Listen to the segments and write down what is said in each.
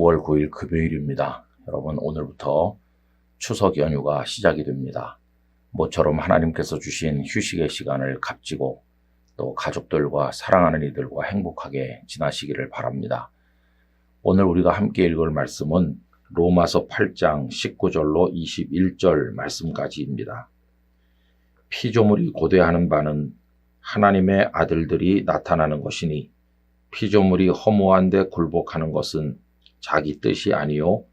9월 9일 금요일입니다. 여러분, 오늘부터 추석 연휴가 시작이 됩니다. 모처럼 하나님께서 주신 휴식의 시간을 값지고 또 가족들과 사랑하는 이들과 행복하게 지나시기를 바랍니다. 오늘 우리가 함께 읽을 말씀은 로마서 8장 19절로 21절 말씀까지입니다. 피조물이 고대하는 바는 하나님의 아들들이 나타나는 것이니 피조물이 허무한데 굴복하는 것은 자기 뜻이 아니요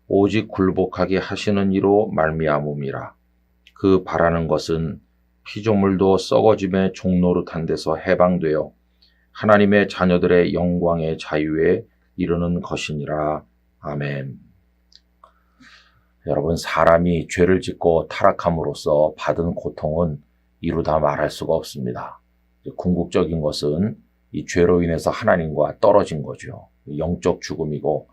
오직 굴복하게 하시는 이로 말미암음이라. 그 바라는 것은 피조물도 썩어짐의 종노릇한 데서 해방되어 하나님의 자녀들의 영광의 자유에 이르는 것이니라. 아멘. 여러분, 사람이 죄를 짓고 타락함으로써 받은 고통은 이루다 말할 수가 없습니다. 궁극적인 것은 이 죄로 인해서 하나님과 떨어진 거죠. 영적 죽음이고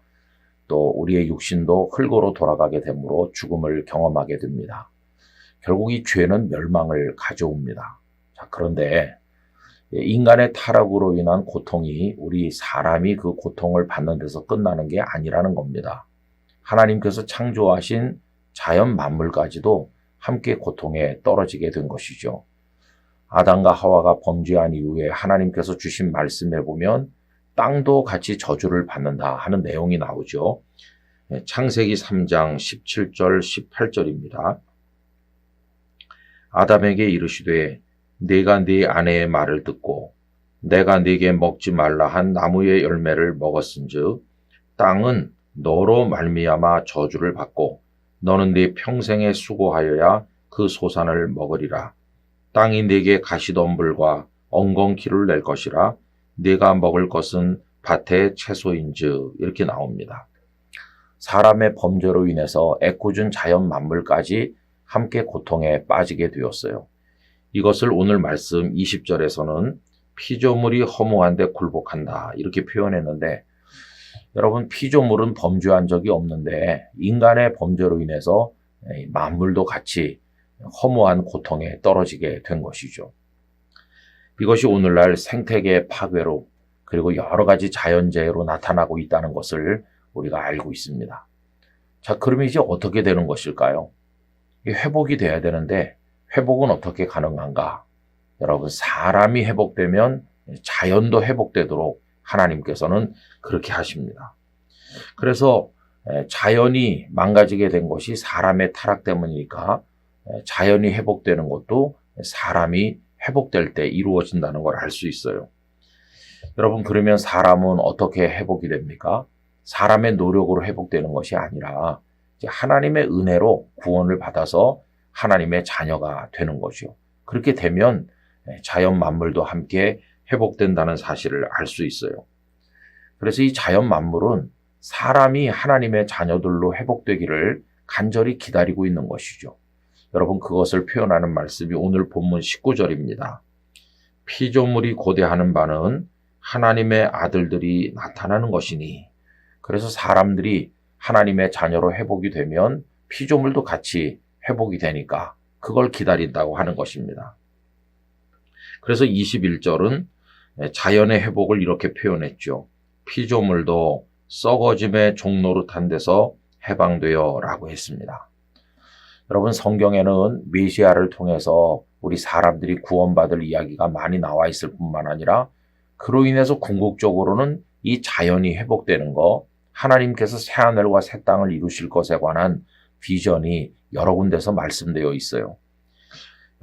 또 우리의 육신도 흙으로 돌아가게 되므로 죽음을 경험하게 됩니다. 결국 이 죄는 멸망을 가져옵니다. 자, 그런데 인간의 타락으로 인한 고통이 우리 사람이 그 고통을 받는 데서 끝나는 게 아니라는 겁니다. 하나님께서 창조하신 자연 만물까지도 함께 고통에 떨어지게 된 것이죠. 아담과 하와가 범죄한 이후에 하나님께서 주신 말씀에 보면 땅도 같이 저주를 받는다 하는 내용이 나오죠. 창세기 3장 17절 18절입니다. 아담에게 이르시되 네가 네 아내의 말을 듣고 내가 네게 먹지 말라 한 나무의 열매를 먹었은즉 땅은 너로 말미암아 저주를 받고 너는 네 평생에 수고하여야 그 소산을 먹으리라. 땅이 네게 가시덤불과 엉겅퀴를 낼 것이라. 네가 먹을 것은 밭의 채소인즉 이렇게 나옵니다. 사람의 범죄로 인해서 애꿎은 자연 만물까지 함께 고통에 빠지게 되었어요. 이것을 오늘 말씀 20절에서는 피조물이 허무한데 굴복한다 이렇게 표현했는데, 여러분, 피조물은 범죄한 적이 없는데 인간의 범죄로 인해서 만물도 같이 허무한 고통에 떨어지게 된 것이죠. 이것이 오늘날 생태계 파괴로 그리고 여러 가지 자연재해로 나타나고 있다는 것을 우리가 알고 있습니다. 자, 그러면 이제 어떻게 되는 것일까요? 회복이 돼야 되는데 회복은 어떻게 가능한가? 여러분, 사람이 회복되면 자연도 회복되도록 하나님께서는 그렇게 하십니다. 그래서 자연이 망가지게 된 것이 사람의 타락 때문이니까 자연이 회복되는 것도 사람이 회복될 때 이루어진다는 걸 알 수 있어요. 여러분, 그러면 사람은 어떻게 회복이 됩니까? 사람의 노력으로 회복되는 것이 아니라 하나님의 은혜로 구원을 받아서 하나님의 자녀가 되는 거죠. 그렇게 되면 자연 만물도 함께 회복된다는 사실을 알 수 있어요. 그래서 이 자연 만물은 사람이 하나님의 자녀들로 회복되기를 간절히 기다리고 있는 것이죠. 여러분, 그것을 표현하는 말씀이 오늘 본문 19절입니다. 피조물이 고대하는 바는 하나님의 아들들이 나타나는 것이니, 그래서 사람들이 하나님의 자녀로 회복이 되면 피조물도 같이 회복이 되니까 그걸 기다린다고 하는 것입니다. 그래서 21절은 자연의 회복을 이렇게 표현했죠. 피조물도 썩어짐의 종노릇한 데서 해방되어 라고 했습니다. 여러분, 성경에는 메시아를 통해서 우리 사람들이 구원받을 이야기가 많이 나와 있을 뿐만 아니라 그로 인해서 궁극적으로는 이 자연이 회복되는 거, 하나님께서 새하늘과 새 땅을 이루실 것에 관한 비전이 여러 군데서 말씀되어 있어요.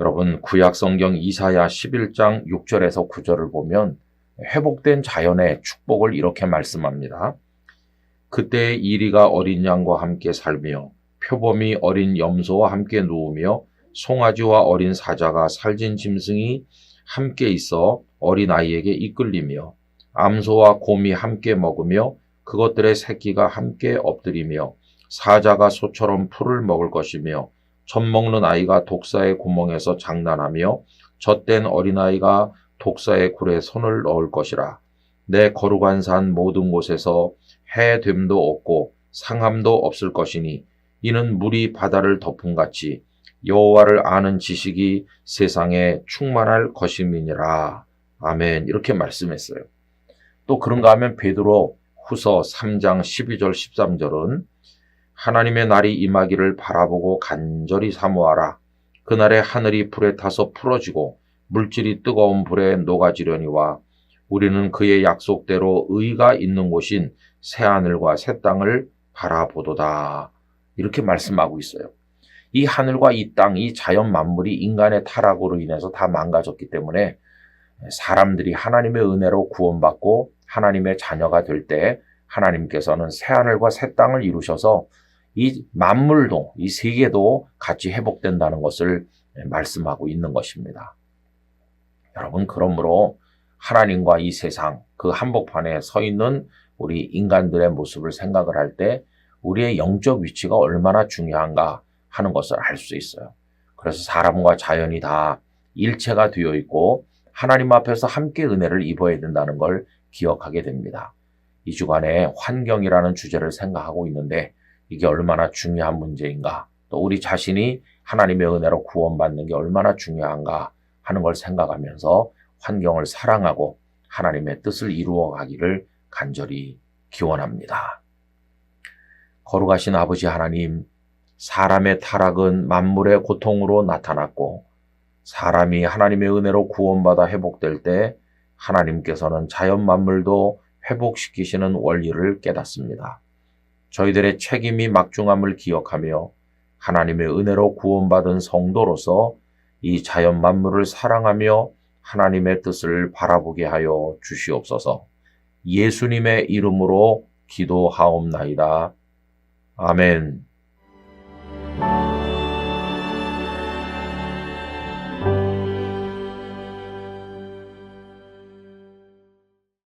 여러분, 구약 성경 이사야 11장 6절에서 9절을 보면 회복된 자연의 축복을 이렇게 말씀합니다. 그때 이리가 어린 양과 함께 살며 표범이 어린 염소와 함께 누우며 송아지와 어린 사자가 살진 짐승이 함께 있어 어린아이에게 이끌리며 암소와 곰이 함께 먹으며 그것들의 새끼가 함께 엎드리며 사자가 소처럼 풀을 먹을 것이며 젖 먹는 아이가 독사의 구멍에서 장난하며 젖된 어린아이가 독사의 굴에 손을 넣을 것이라. 내 거룩한 산 모든 곳에서 해됨도 없고 상함도 없을 것이니 이는 물이 바다를 덮음같이 여호와를 아는 지식이 세상에 충만할 것임이니라. 아멘. 이렇게 말씀했어요. 또 그런가 하면 베드로 후서 3장 12절 13절은 하나님의 날이 임하기를 바라보고 간절히 사모하라. 그날에 하늘이 불에 타서 풀어지고 물질이 뜨거운 불에 녹아지려니와 우리는 그의 약속대로 의가 있는 곳인 새하늘과 새 땅을 바라보도다. 이렇게 말씀하고 있어요. 이 하늘과 이 땅, 이 자연 만물이 인간의 타락으로 인해서 다 망가졌기 때문에 사람들이 하나님의 은혜로 구원받고 하나님의 자녀가 될 때 하나님께서는 새하늘과 새 땅을 이루셔서 이 만물도, 이 세계도 같이 회복된다는 것을 말씀하고 있는 것입니다. 여러분, 그러므로 하나님과 이 세상, 그 한복판에 서 있는 우리 인간들의 모습을 생각을 할 때 우리의 영적 위치가 얼마나 중요한가 하는 것을 알 수 있어요. 그래서 사람과 자연이 다 일체가 되어 있고 하나님 앞에서 함께 은혜를 입어야 된다는 걸 기억하게 됩니다. 이 주간에 환경이라는 주제를 생각하고 있는데 이게 얼마나 중요한 문제인가, 또 우리 자신이 하나님의 은혜로 구원받는 게 얼마나 중요한가 하는 걸 생각하면서 환경을 사랑하고 하나님의 뜻을 이루어 가기를 간절히 기원합니다. 거룩하신 아버지 하나님, 사람의 타락은 만물의 고통으로 나타났고 사람이 하나님의 은혜로 구원받아 회복될 때 하나님께서는 자연 만물도 회복시키시는 원리를 깨닫습니다. 저희들의 책임이 막중함을 기억하며 하나님의 은혜로 구원받은 성도로서 이 자연 만물을 사랑하며 하나님의 뜻을 바라보게 하여 주시옵소서. 예수님의 이름으로 기도하옵나이다. 아멘.